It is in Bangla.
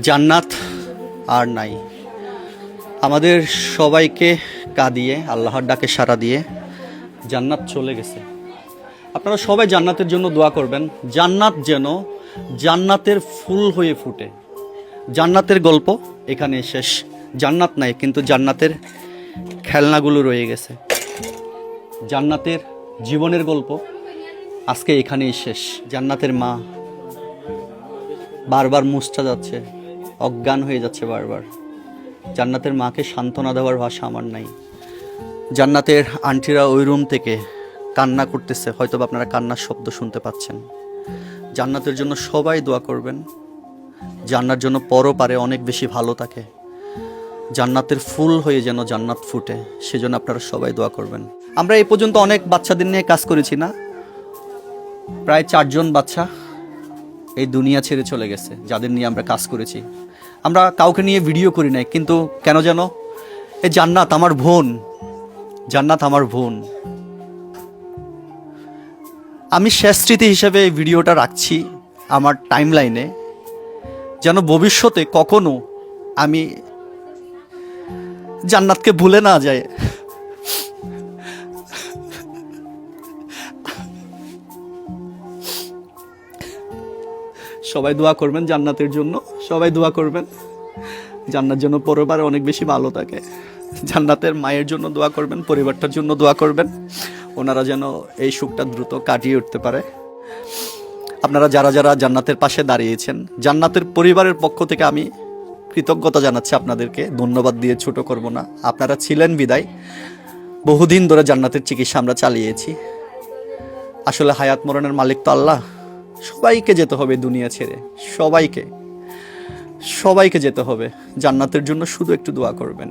জান্নাত আর নাই। আমাদের সবাইকে কাঁদিয়ে আল্লাহর ডাকে সাড়া দিয়ে জান্নাত চলে গেছে। আপনারা সবাই জান্নাতের জন্য দোয়া করবেন, জান্নাত যেন জান্নাতের ফুল হয়ে ফুটে। জান্নাতের গল্প এখানে শেষ, জান্নাত নাই কিন্তু জান্নাতের খেলনাগুলো রয়ে গেছে। জান্নাতের জীবনের গল্প আজকে এখানেই শেষ। জান্নাতের মা বারবার মুছটা যাচ্ছে, অজ্ঞান হয়ে যাচ্ছে বারবার। জান্নাতের মাকে সান্ত্বনা দেওয়ার ভাষা আমার নাই। জান্নাতের আন্টিরা ওই রুম থেকে কান্না করতেছে, হয়তো আপনারা কান্নার শব্দ শুনতে পাচ্ছেন। জান্নাতের জন্য সবাই দোয়া করবেন, জান্নার জন্য পরপারে অনেক বেশি ভালো থাকে, জান্নাতের ফুল হয়ে যেন জান্নাত ফুটে, সেজন্য আপনারা সবাই দোয়া করবেন। আমরা এই পর্যন্ত অনেক বাচ্চাদের নিয়ে কাজ করেছি না, প্রায় 4 জন বাচ্চা এই দুনিয়া ছেড়ে চলে গেছে যাদের নিয়ে আমরা কাজ করেছি। আমরা কাউকে নিয়ে ভিডিও করি নাই, কিন্তু কেন যেন এই জান্নাত আমার বোন, জান্নাত আমার বোন। আমি শেষ স্মৃতি হিসেবে এই ভিডিওটা রাখছি আমার টাইম লাইনে, যেন ভবিষ্যতে কখনো আমি জান্নাতকে ভুলে না যায়। সবাই দোয়া করবেন জান্নাতের জন্য, সবাই দোয়া করবেন জান্নাত যেন পরবারে অনেক বেশি ভালো থাকে। জান্নাতের মায়ের জন্য দোয়া করবেন, পরিবারটার জন্য দোয়া করবেন, ওনারা যেন এই সুখটা দ্রুত কাটিয়ে উঠতে পারে। আপনারা যারা যারা জান্নাতের পাশে দাঁড়িয়েছেন, জান্নাতের পরিবারের পক্ষ থেকে আমি কৃতজ্ঞতা জানাচ্ছি আপনাদেরকে, ধন্যবাদ দিয়ে ছোট করব না। আপনারা ছিলেন বিদায় বহুদিন ধরে জান্নাতের চিকিৎসা আমরা চালিয়েছি। আসলে হায়াত মরণের মালিক তো আল্লাহ। সবাইকে যেতে হবে দুনিয়া ছেড়ে, সবাইকে যেতে হবে। জান্নাতের জন্য শুধু একটু দোয়া করবেন।